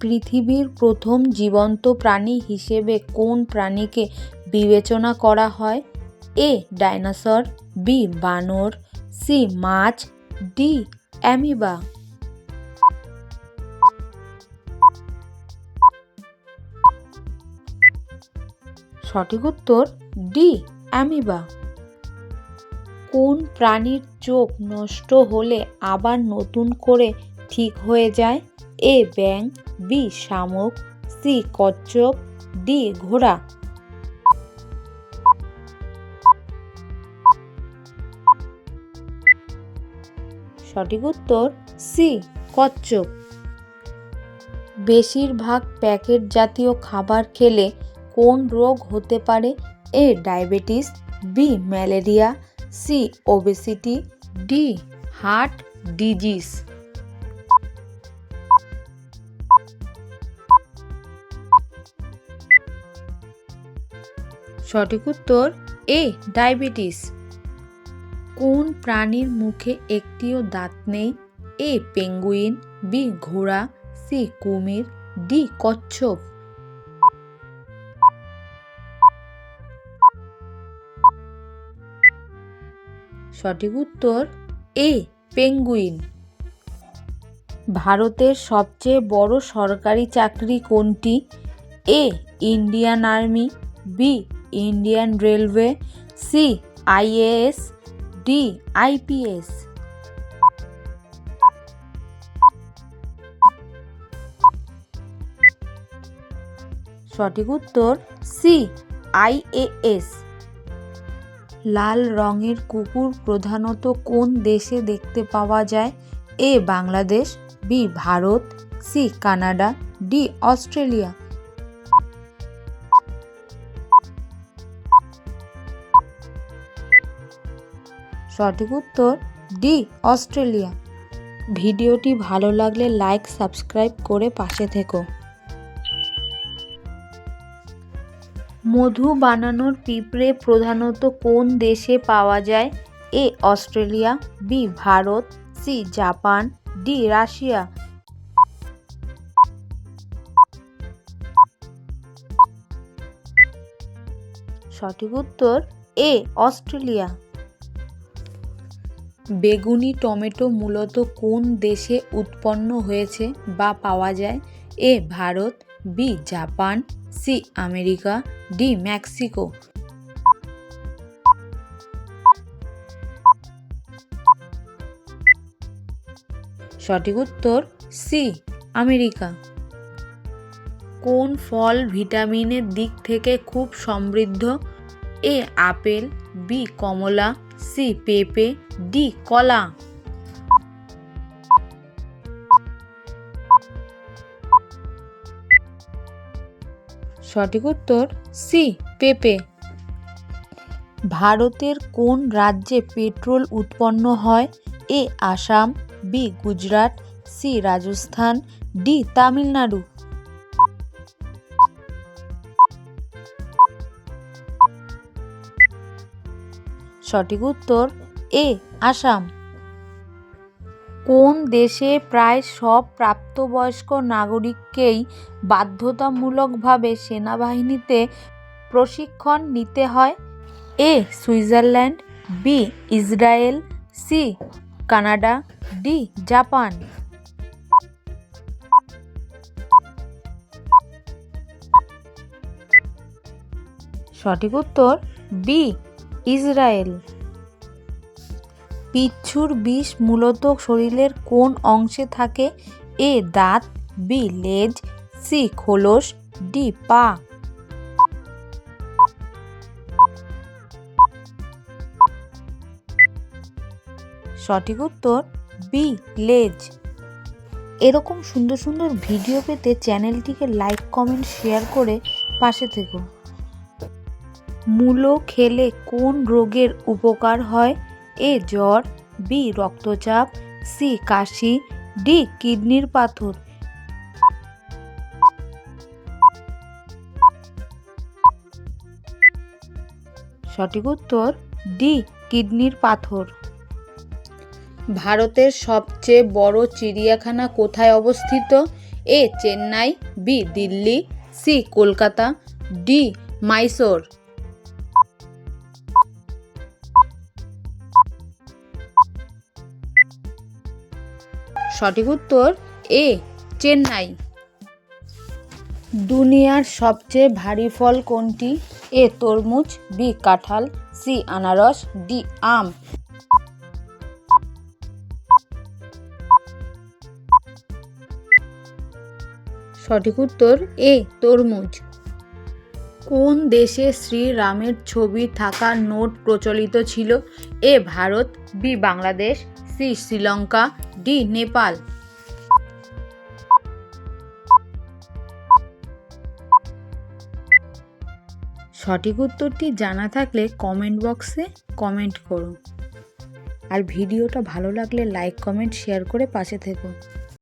পৃথিবীর প্রথম জীবন্ত প্রাণী হিসেবে কোন প্রাণীকে বিবেচনা করা হয়? এ. Dinosaur, B. বানর, সি. মাছ, ডি. অ্যামিবা। সঠিক উত্তর ডি. অ্যামিবা। কোন প্রাণীর চোখ নষ্ট হলে আবার নতুন করে ঠিক হয়ে যায়? এ. ব্যাঙ, বি. শামুক, সি. কচ্ছপ, ডি. ঘোড়া। সঠিক উত্তর সি. কচ্ছপ। বেশিরভাগ প্যাকেট জাতীয় খাবার খেলে কোন রোগ হতে পারে? A. Diabetes, B. Malaria, C. Obesity, D. Heart disease. সঠিক উত্তর এ. ডায়াবেটিস। কোন প্রাণীর মুখে একটিও দাঁত নেই? এ. Penguin, B. ঘোড়া, সি. কুমির, ডি. কচ্ছপ। সঠিক উত্তর এ. পেঙ্গুইন। ভারতের সবচেয়ে বড় সরকারি চাকরি কোনটি? A. Indian army, B. Indian railway, C. IAS, D. IPS. সঠিক উত্তর সি. আইএএস। লাল রঙের কুকুর প্রধানত কোন দেশে দেখতে পাওয়া যায়? A. Bangladesh, B. Bharat, C. Canada, D. Australia. সঠিক উত্তর ডি. অস্ট্রেলিয়া। ভিডিওটি ভালো লাগলে লাইক, সাবস্ক্রাইব করে পাশে থেকো। মধু বানানোর পিঁপড়ে প্রধানত কোন দেশে পাওয়া যায়? A. Australia, B. Bharat, C. Japan, D. Russia. সঠিক উত্তর এ. অস্ট্রেলিয়া। বেগুনি টমেটো মূলত কোন দেশে উৎপন্ন হয়েছে বা পাওয়া যায়? A. Bharat, B. Japan, C. America, D. Mexico. সঠিক উত্তর সি. আমেরিকা। কোন ফল ভিটামিনের দিক থেকে খুব সমৃদ্ধ? এ. Apple, B. কমলা, সি. পেঁপে, ডি. কলা। সঠিক উত্তর সি. পেঁপে। ভারতের কোন রাজ্যে পেট্রোল উৎপন্ন হয়? A. Assam, B. Gujarat, C. Rajasthan, D. Tamil Nadu. সঠিক উত্তর এ. আসাম। কোন দেশে প্রায় সব প্রাপ্তবয়স্ক নাগরিককেই বাধ্যতামূলকভাবে সেনাবাহিনীতে প্রশিক্ষণ নিতে হয়? A. Switzerland, B. Israel, C. Canada, D. Japan. সঠিক উত্তর বি. ইসরায়েল। পিচ্ছুর বিষ মূলত শরীরের কোন অংশে থাকে? এ. দাঁত, বি. লেজ, সি. খোলস, ডি. পা। সঠিক উত্তর বি. লেজ। এরকম সুন্দর সুন্দর ভিডিও পেতে চ্যানেলটিকে লাইক, কমেন্ট, শেয়ার করে পাশে থেকো। মূলো খেলে কোন রোগের উপকার হয়? এ. জ্বর, বি. রক্তচাপ, সি. কাশি, ডি. কিডনির পাথর। সঠিক উত্তর ডি. কিডনির পাথর। ভারতের সবচেয়ে বড় চিড়িয়াখানা কোথায় অবস্থিত? A Chennai, B Delhi, C Kolkata, D Mysore. সঠিক উত্তর এ চেন্নাই। দুনিয়ার সবচেয়ে ভারী ফল কোনটি? এ তরমুজ, বি কাঁঠাল, সি আনারস, ডি আম। সঠিক উত্তর এ তরমুজ। কোন দেশে শ্রীরামের ছবি থাকা নোট প্রচলিত ছিল? A Bharat, B Bangladesh, C Sri Lanka, D Nepal. সঠিক উত্তরটি জানা থাকলে কমেন্ট বক্সে কমেন্ট করো। আর ভিডিওটা ভালো লাগলে লাইক, কমেন্ট, শেয়ার করে পাশে থেকো।